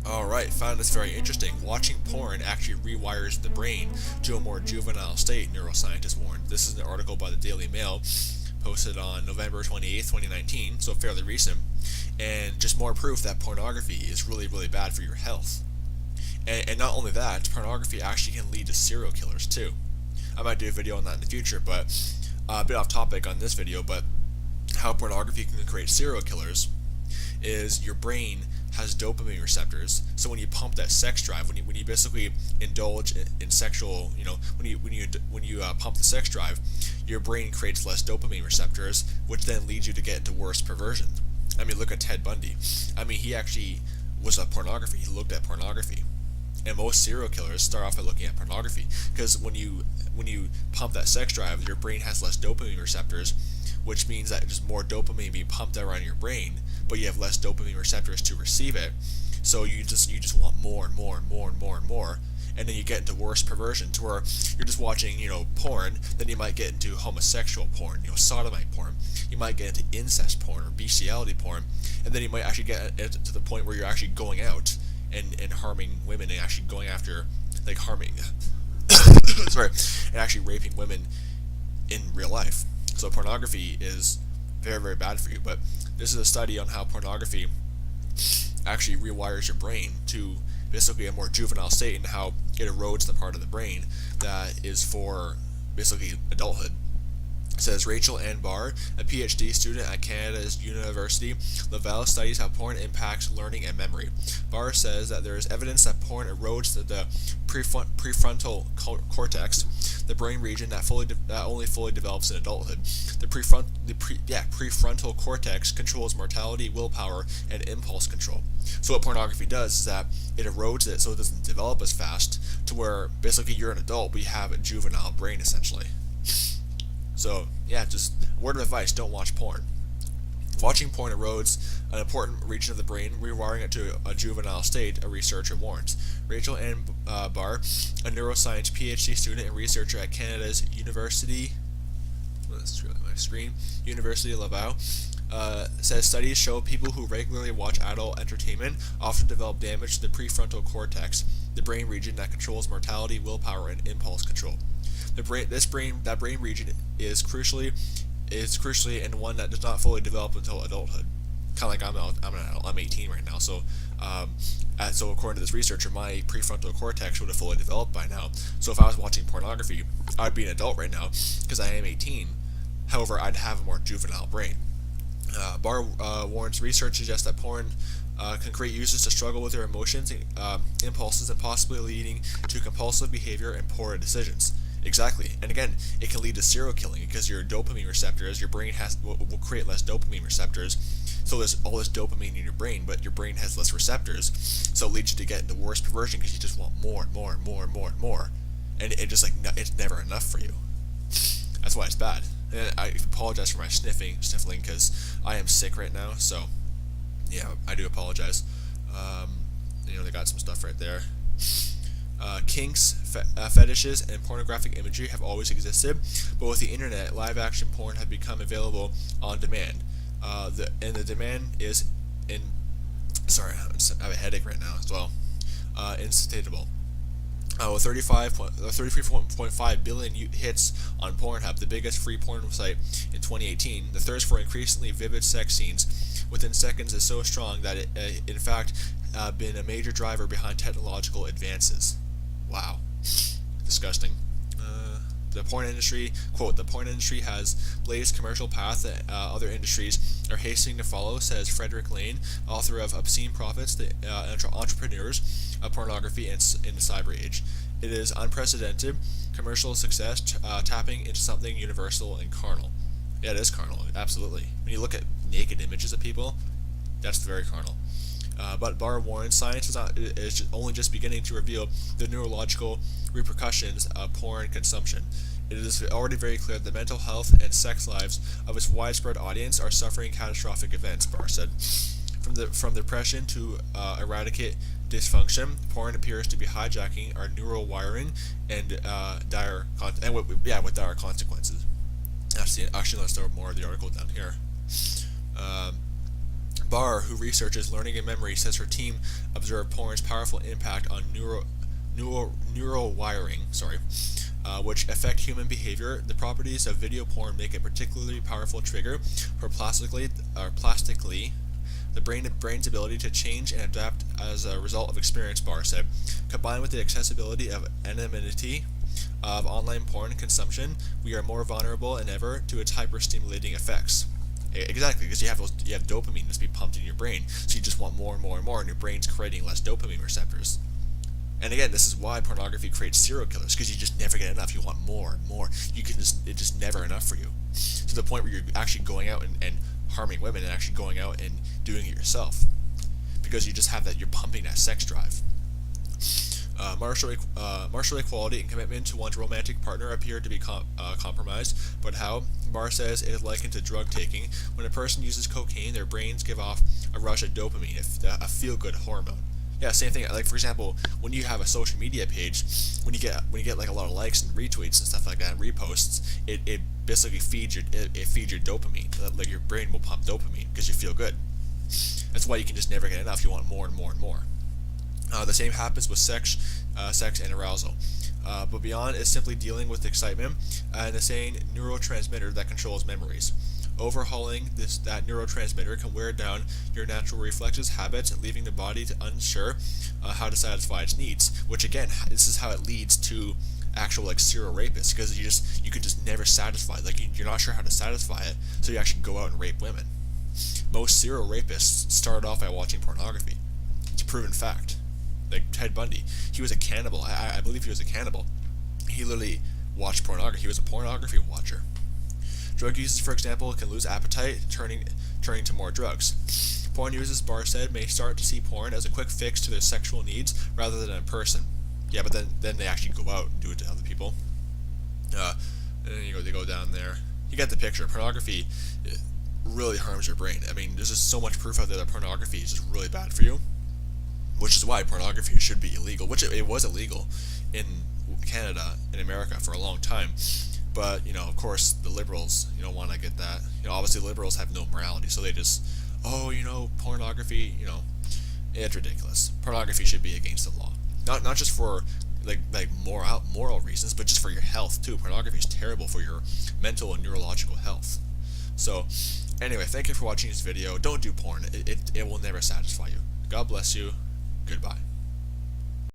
Alright, found this very interesting. Watching porn actually rewires the brain to a more juvenile state, neuroscientists warned. This is an article by the Daily Mail, posted on November 28th, 2019, so fairly recent, and just more proof that pornography is really, really bad for your health. And not only that, pornography actually can lead to serial killers too. I might do a video on that in the future, but a bit off topic on this video, but how pornography can create serial killers is your brain has dopamine receptors. So when you pump that sex drive, when you basically indulge in sexual, when you pump the sex drive, your brain creates less dopamine receptors, which then leads you to get into worse perversion. I mean, look at Ted Bundy. I mean, he actually was a pornography. He looked at pornography. And most serial killers start off by looking at pornography, because when you pump that sex drive, your brain has less dopamine receptors, which means that there's more dopamine being pumped around your brain, but you have less dopamine receptors to receive it. So you just want more and more and more and more and more, and then you get into worse perversion to where you're just watching porn. Then you might get into homosexual porn, sodomite porn. You might get into incest porn or bestiality porn, and then you might actually get to the point where you're actually going out and harming women and actually going after harming sorry, and actually raping women in real life. So pornography is very, very bad for you. But this is a study on how pornography actually rewires your brain to basically a more juvenile state, and how it erodes the part of the brain that is for basically adulthood. It says Rachel Ann Barr, a PhD student at Canada's University Laval, studies how porn impacts learning and memory. Barr says that there is evidence that porn erodes the prefrontal cortex, the brain region that only fully develops in adulthood. The prefrontal cortex controls mortality, willpower, and impulse control. So what pornography does is that it erodes it so it doesn't develop as fast, to where basically you're an adult but you have a juvenile brain essentially. So, yeah, just word of advice, don't watch porn. Watching porn erodes an important region of the brain, rewiring it to a juvenile state, a researcher warns. Rachel Ann Barr, a neuroscience PhD student and researcher at Canada's University Laval, says studies show people who regularly watch adult entertainment often develop damage to the prefrontal cortex, the brain region that controls mortality, willpower, and impulse control. That brain region is crucially and one that does not fully develop until adulthood. Kind of like I'm an adult. I'm 18 right now, so so according to this researcher, my prefrontal cortex would have fully developed by now. So if I was watching pornography, I'd be an adult right now because I am 18. However, I'd have a more juvenile brain. Barr warns research suggests that porn can create users to struggle with their emotions, impulses, and possibly leading to compulsive behavior and poor decisions. Exactly, and again, it can lead to serial killing because your dopamine receptors, your brain will create less dopamine receptors. So there's all this dopamine in your brain, but your brain has less receptors, so it leads you to get into worse perversion because you just want more and more and more and more and more, and it's never enough for you. That's why it's bad. And I apologize for my sniffling because I am sick right now. So yeah, I do apologize. They got some stuff right there. Kinks, fetishes, and pornographic imagery have always existed, but with the internet, live-action porn have become available on demand. The demand is Sorry, I have a headache right now as well. Insatiable. With 33.5 billion hits on Pornhub, the biggest free porn site in 2018, the thirst for increasingly vivid sex scenes within seconds is so strong that it, in fact, been a major driver behind technological advances. Wow. Disgusting. The porn industry, quote, the porn industry has blazed commercial path that other industries are hastening to follow, says Frederick Lane, author of Obscene Profits, the Entrepreneurs of Pornography in the Cyber Age. It is unprecedented commercial success tapping into something universal and carnal. Yeah, it is carnal, absolutely. When you look at naked images of people, that's very carnal. But Barr warns science is only just beginning to reveal the neurological repercussions of porn consumption. It is already very clear that the mental health and sex lives of its widespread audience are suffering catastrophic events, Barr said. From depression to eradicate dysfunction, porn appears to be hijacking our neural wiring and with dire consequences. Actually, let's throw more of the article down here. Barr, who researches learning and memory, says her team observed porn's powerful impact on neural wiring, which affect human behavior. The properties of video porn make a particularly powerful trigger for plastically the brain's ability to change and adapt as a result of experience, Barr said. Combined with the accessibility of anonymity of online porn consumption, we are more vulnerable than ever to its hyper-stimulating effects. Exactly, because you have dopamine that's being pumped in your brain, so you just want more and more and more, and your brain's creating less dopamine receptors. And again, this is why pornography creates serial killers, because you just never get enough. You want more and more. It's just never enough for you, to the point where you're actually going out and harming women and actually going out and doing it yourself, because you just have that. You're pumping that sex drive. Martial equality and commitment to one's romantic partner appear to be compromised, but how? Barr says it is likened to drug taking. When a person uses cocaine, their brains give off a rush of dopamine, a feel-good hormone. Yeah, same thing. Like, for example, when you have a social media page, when you get like a lot of likes and retweets and stuff like that, and reposts, it basically feeds your dopamine. Like, your brain will pump dopamine because you feel good. That's why you can just never get enough. You want more and more and more. The same happens with sex and arousal. But beyond is simply dealing with excitement and the same neurotransmitter that controls memories. Overhauling that neurotransmitter can wear down your natural reflexes, habits, and leaving the body unsure how to satisfy its needs. Which again, this is how it leads to actual like serial rapists, because you can just never satisfy. Like you're not sure how to satisfy it, so you actually go out and rape women. Most serial rapists started off by watching pornography. It's a proven fact. Like Ted Bundy, he was a cannibal. I believe he was a cannibal. He literally watched pornography. He was a pornography watcher. Drug users, for example, can lose appetite, turning to more drugs. Porn users, Barr said, may start to see porn as a quick fix to their sexual needs rather than in person. Yeah, but then they actually go out and do it to other people. And then they go down there. You get the picture. Pornography really harms your brain. I mean, there's just so much proof out there that pornography is just really bad for you, which is why pornography should be illegal, which it was illegal in Canada and America for a long time. But, of course, the liberals, want to get that. Obviously liberals have no morality, so they just, pornography, it's ridiculous. Pornography should be against the law. Not just for, like moral reasons, but just for your health, too. Pornography is terrible for your mental and neurological health. So, anyway, thank you for watching this video. Don't do porn. It will never satisfy you. God bless you. Goodbye.